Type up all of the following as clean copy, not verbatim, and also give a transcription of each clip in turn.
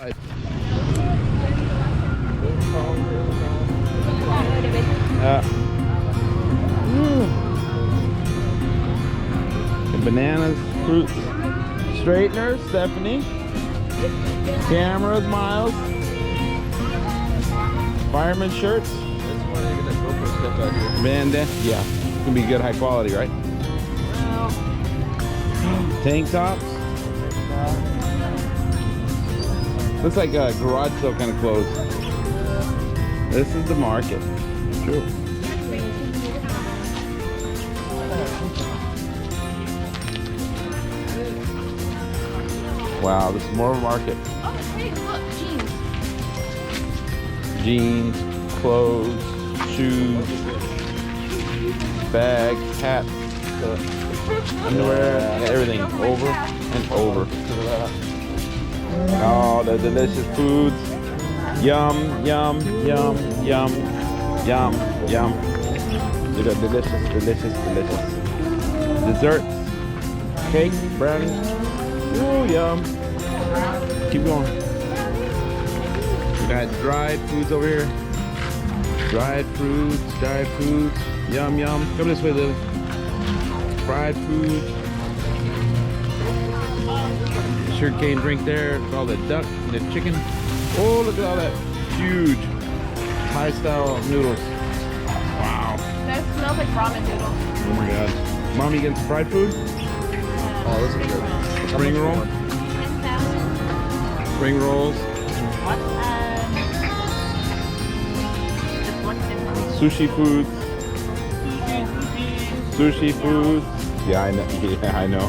Right. And bananas, fruits, straighteners, Stephanie. Cameras, Miles. Fireman shirts. That's why they're gonna GoPro stuff out here. Bandana, yeah. It's gonna be good, high quality, right? Tank tops. Looks like a garage sale kind of clothes. This is the market. True. Wow, this is more of a market. Oh, hey, look, jeans. Jeans, clothes, shoes, bags, hats, underwear, everything over and over. Oh, the delicious foods. Yum, yum, yum, yum, yum, yum. Look at delicious, delicious, delicious. Desserts, cake, brownies. Ooh, yum. Keep going. We got dried foods over here. Dried fruits, dried foods. Yum, yum. Come this way, Lily. Fried food. Sugarcane drink there. All the duck and the chicken. Oh, look at all that huge Thai style noodles. Wow. That smells like ramen noodles. Oh my god. Mom, you getting some fried food? Oh, those are good. Spring roll? 10,000. Spring rolls. Sushi foods. Sushi foods. Yeah, I know. Yeah, I know.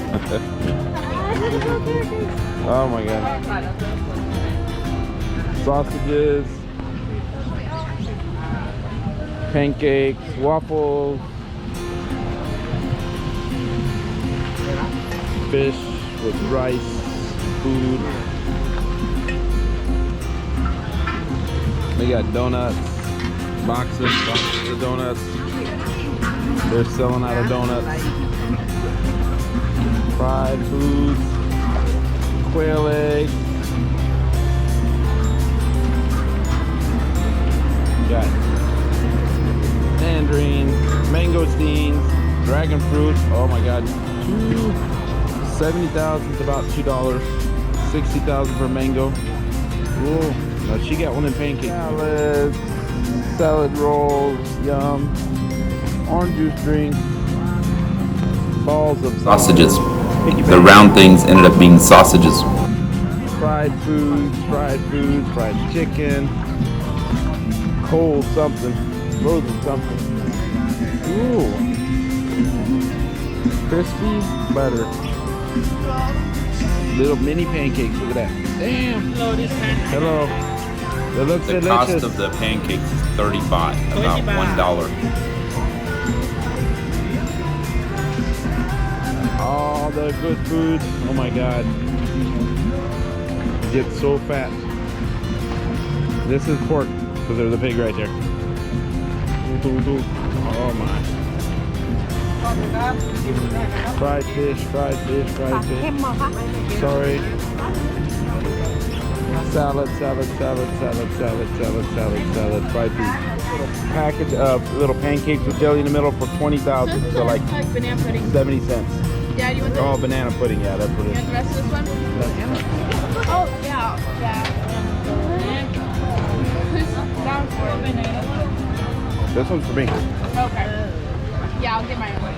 Oh my god. Sausages. Pancakes. Waffles. Fish with rice. Food. They got donuts. Boxes of donuts. They're selling out of donuts. Fried foods. Quail eggs. Got mandarines, mangosteens, dragon fruit. Oh my god. 70,000 is about $2. 60,000 for mango. Ooh. No, she got one in pancake. Salads, salad rolls, yum. Orange juice drink. Balls of Sausages. Picky The round things ended up being sausages. fried foods, fried chicken, cold something, frozen something. Ooh. Crispy butter. Little mini pancakes, look at that. Damn. Hello. That looks The delicious. cost of the pancakes is $35, about $1. All the good food. Oh my god. You get so fat. This is pork, because there's a pig right there. Oh my. Fried fish. Sorry. Salad. Fried food. Package of little pancakes with jelly in the middle for 20,000. So like banana pudding. 70 cents. Yeah, you want the, Oh, banana pudding. Yeah, that's what it you want is. the rest of this one? Oh, yeah. Who's down for it? This one's for me. Okay. Yeah, I'll get my own.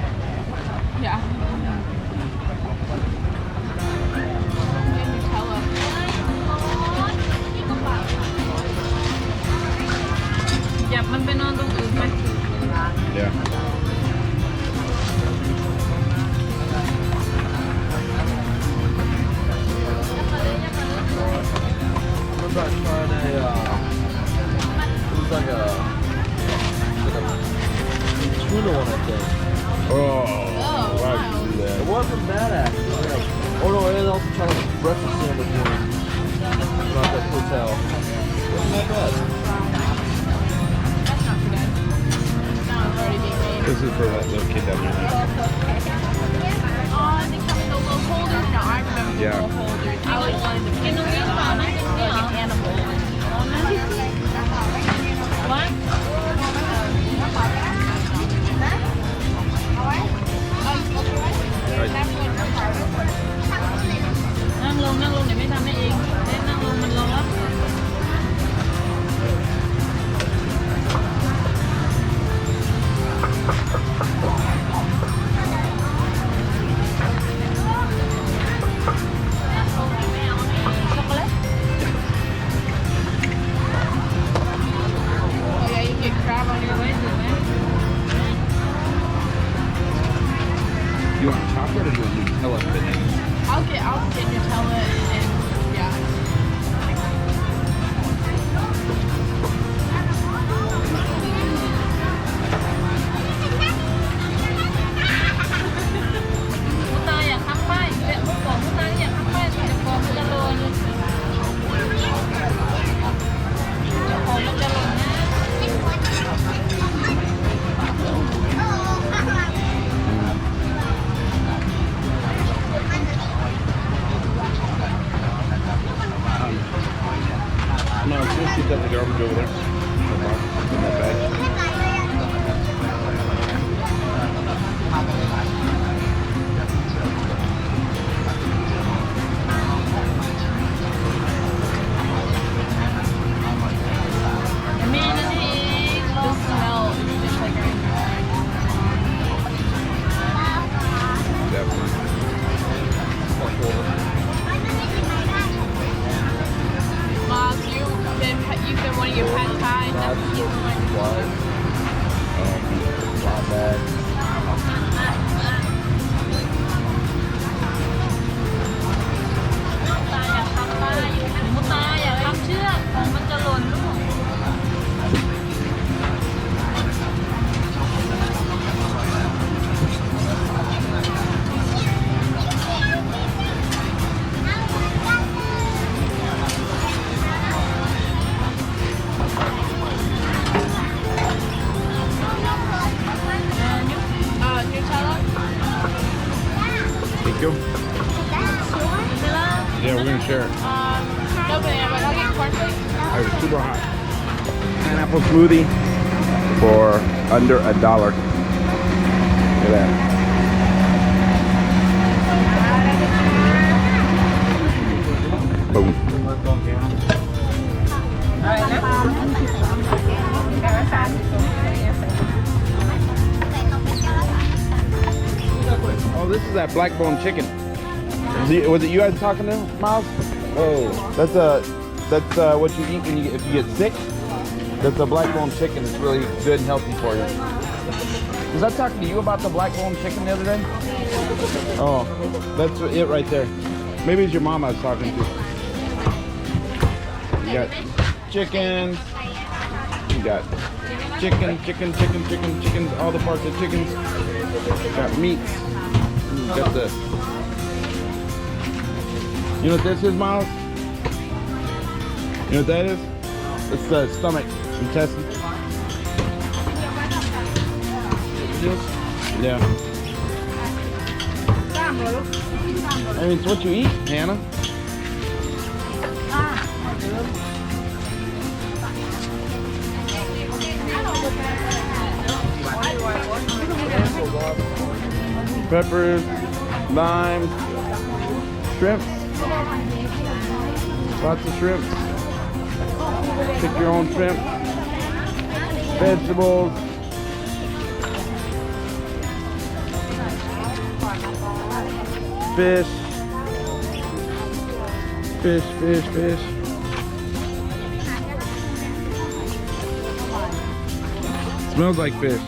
Yeah. Get Nutella. Yeah, manเป็นนอนตรงอื่นไหม Yeah. What about trying it was like a tuna one, I think. Oh, Oh, why would wow. you do that? It wasn't bad actually. Like, oh no, and also trying like a breakfast sandwich one at that hotel. Wasn't that bad? That's not too bad. No, it's already being made. This is for that little kid down there. Oh, they come in the little holders. No, I remember the Yeah. little holders. I always wanted the pink. No, let's just shoot that in the garbage over there. In that bag. The smell is just like Definitely. Mom, you've been wanting your pad thai. Not so wide. Not bad. ตาอยากทำป้าอยู่หนูตาอยากทำเชือกของมันจะหล่นลูก Nutella? Thank you. Yeah, we're gonna share it. No banana, but I'll get cornflakes. It was super hot. Pineapple smoothie for under $1. Look at that. Boom. Oh, this is that black bone chicken. Was it you guys talking to, Miles? Oh, that's what you eat when if you get sick. That's a black bone chicken. It's really good and healthy for you. Was I talking to you about the black bone chicken the other day? Oh, that's it right there. Maybe it's your mom I was talking to. You got chickens. You got chickens, all the parts of chickens. You got meats. You got the. You know what this is, Miles? You know what that is? It's the stomach, intestine. Yeah. I mean, it's what you eat, Hannah. Peppers, limes, shrimp. Lots of shrimp. Pick your own shrimp. Vegetables. Fish. Fish. Smells like fish.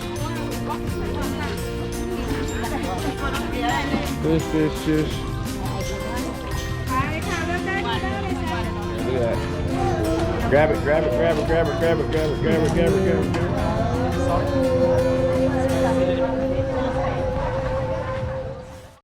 Fish. Look at that. Grab it.